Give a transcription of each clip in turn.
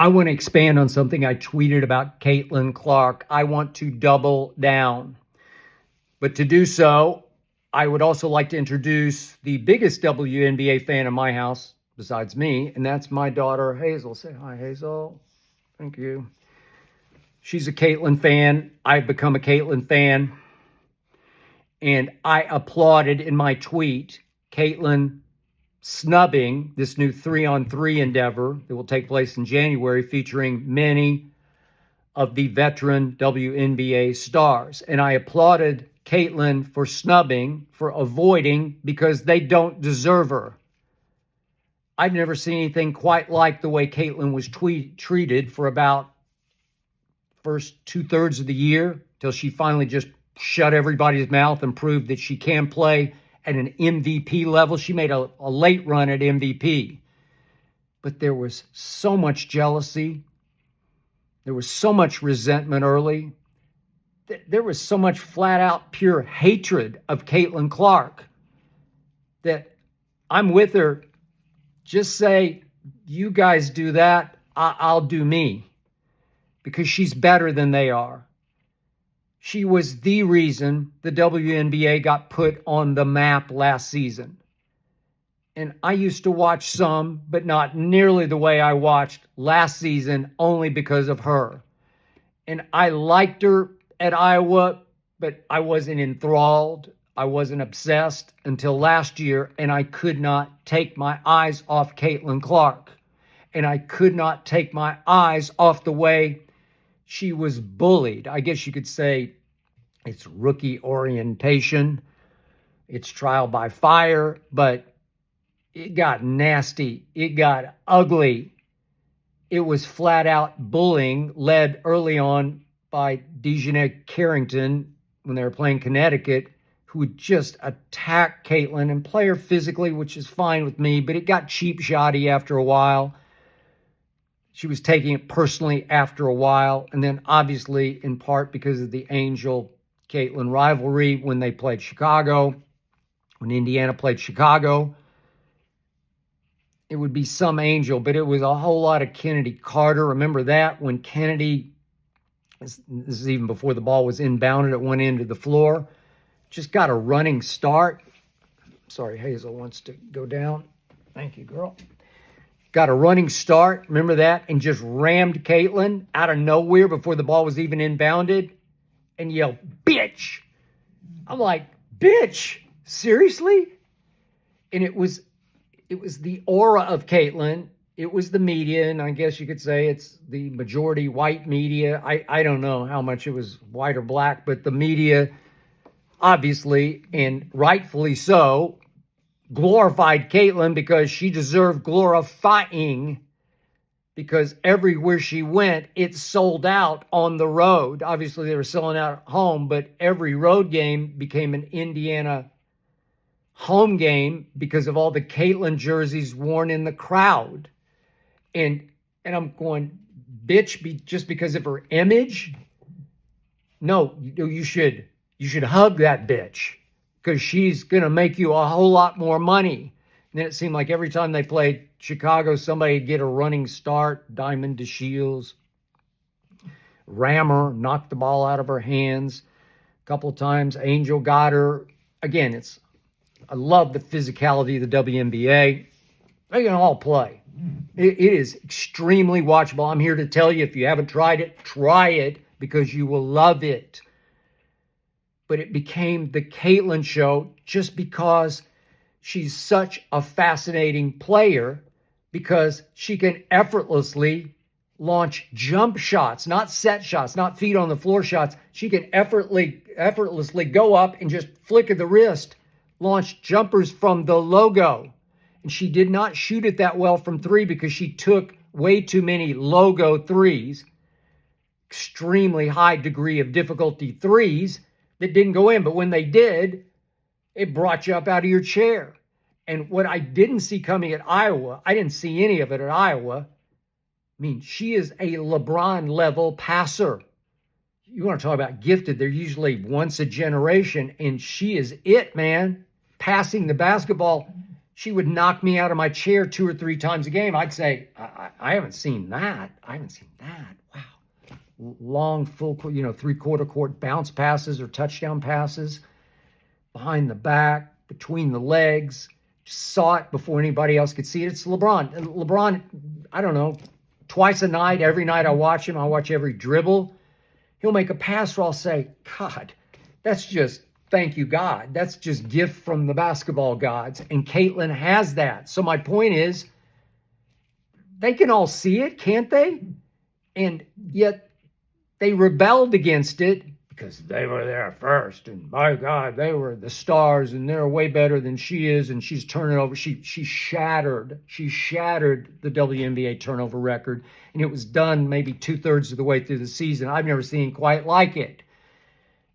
I want to expand on something I tweeted about Caitlyn Clark. I want to double down. But to do so, I would also like to introduce the biggest WNBA fan in my house, besides me, and that's my daughter, Hazel. Say hi, Hazel. Thank you. She's a Caitlyn fan. I've become a Caitlyn fan. And I applauded in my tweet Caitlyn snubbing this new 3-on-3 endeavor that will take place in January, featuring many of the veteran WNBA stars. And I applauded Caitlyn for snubbing, for avoiding, because they don't deserve her. I've never seen anything quite like the way Caitlyn was treated for about first 2/3 of the year, till she finally just shut everybody's mouth and proved that she can play at an MVP level. She made a late run at MVP. But there was so much jealousy. There was so much resentment early. There was so much flat out pure hatred of Caitlyn Clark that I'm with her. Just say, you guys do that, I'll do me. Because she's better than they are. She was the reason the WNBA got put on the map last season. And I used to watch some, but not nearly the way I watched last season, only because of her. And I liked her at Iowa, but I wasn't enthralled. I wasn't obsessed until last year, and I could not take my eyes off Caitlyn Clark. And I could not take my eyes off the way she was bullied. I guess you could say it's rookie orientation. It's trial by fire, but it got nasty. It got ugly. It was flat out bullying, led early on by Dejanay Carrington when they were playing Connecticut, who would just attack Caitlyn and play her physically, which is fine with me, but it got cheap shotty after a while. She was taking it personally after a while. And then obviously in part because of the Angel-Caitlyn rivalry when they played Chicago, when Indiana played Chicago, it would be some Angel, but it was a whole lot of Kennedy Carter. Remember that when Kennedy, this is even before the ball was inbounded at one end of the floor, just got a running start. Sorry, Hazel wants to go down. Thank you, girl. Got a running start, remember that, and just rammed Caitlyn out of nowhere before the ball was even inbounded and yelled, bitch. I'm like, bitch, seriously? And it was the aura of Caitlyn. It was the media, and I guess you could say it's the majority white media. I don't know how much it was white or black, but the media, obviously, and rightfully so, glorified Caitlyn because she deserved glorifying, because everywhere she went, it sold out on the road. Obviously, they were selling out at home, but every road game became an Indiana home game because of all the Caitlyn jerseys worn in the crowd. And I'm going, bitch, just because of her image? No, you should hug that bitch, because she's going to make you a whole lot more money. And then it seemed like every time they played Chicago, somebody would get a running start. Diamond DeShields, Rammer knocked the ball out of her hands a couple of times. Angel got her. Again, I love the physicality of the WNBA. They can all play. It is extremely watchable. I'm here to tell you, if you haven't tried it, try it, because you will love it. But it became the Caitlyn show just because she's such a fascinating player, because she can effortlessly launch jump shots, not set shots, not feet on the floor shots. She can effortlessly go up and just flick of the wrist, launch jumpers from the logo. And she did not shoot it that well from three because she took way too many logo threes, extremely high degree of difficulty threes that didn't go in. But when they did, it brought you up out of your chair. And what I didn't see coming at Iowa, I didn't see any of it at Iowa. I mean, she is a LeBron level passer. You want to talk about gifted. They're usually once a generation, and she is it, man. Passing the basketball. She would knock me out of my chair 2 or 3 times a game. I'd say, I haven't seen that. I haven't seen that. Wow. Long, full, 3/4 court bounce passes or touchdown passes. Behind the back, between the legs. Saw it before anybody else could see it. It's LeBron. And LeBron, I don't know, twice a night, every night I watch him. I watch every dribble. He'll make a pass where I'll say, God, that's just, thank you, God. That's just gift from the basketball gods. And Caitlyn has that. So my point is, they can all see it, can't they? And yet they rebelled against it because they were there first. And my God, they were the stars and they're way better than she is. And she's turning over. She shattered the WNBA turnover record. And it was done maybe 2/3 of the way through the season. I've never seen quite like it.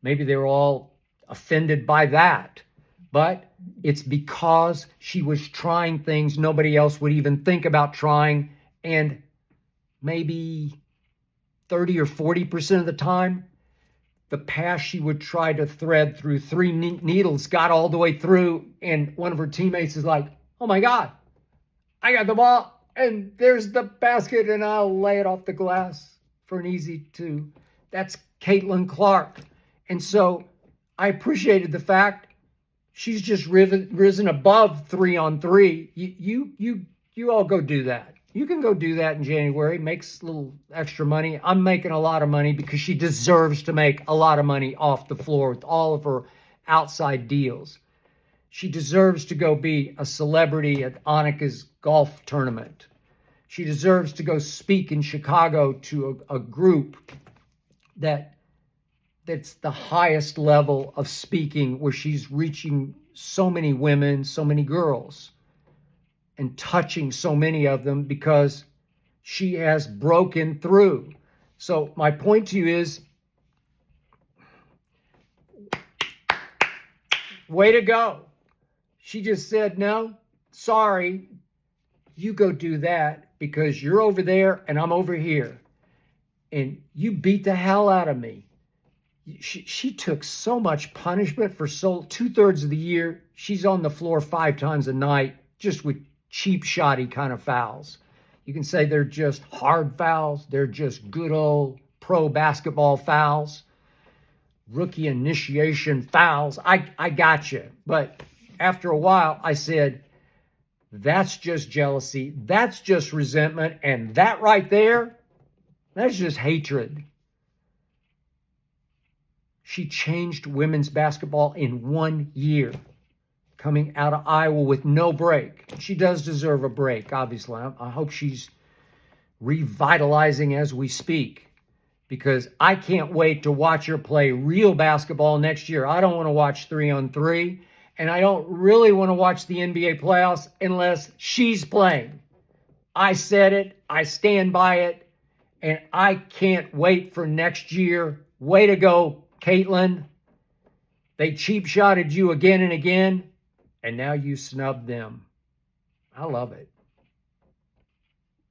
Maybe they were all offended by that. But it's because she was trying things nobody else would even think about trying. And maybe 30 or 40% of the time, the pass she would try to thread through 3 needles got all the way through. And one of her teammates is like, oh my God, I got the ball. And there's the basket, and I'll lay it off the glass for an easy 2. That's Caitlyn Clark. And so I appreciated the fact she's just risen above 3-on-3. You all go do that. You can go do that in January. Makes a little extra money. I'm making a lot of money because she deserves to make a lot of money off the floor with all of her outside deals. She deserves to go be a celebrity at Annika's golf tournament. She deserves to go speak in Chicago to a group that's the highest level of speaking, where she's reaching so many women, so many girls, and touching so many of them because she has broken through. So my point to you is, way to go. She just said, no, sorry, you go do that because you're over there and I'm over here. And you beat the hell out of me. She took so much punishment for 2/3 of the year. She's on the floor 5 times a night, just with cheap, shoddy kind of fouls. You can say they're just hard fouls. They're just good old pro basketball fouls. Rookie initiation fouls. I got you. But after a while, I said, that's just jealousy. That's just resentment. And that right there, that's just hatred. She changed women's basketball in 1 year, coming out of Iowa with no break. She does deserve a break, obviously. I hope she's revitalizing as we speak, because I can't wait to watch her play real basketball next year. I don't want to watch 3-on-3, and I don't really want to watch the NBA playoffs unless she's playing. I said it, I stand by it, and I can't wait for next year. Way to go, Caitlyn. They cheap-shotted you again and again, and now you snubbed them. I love it.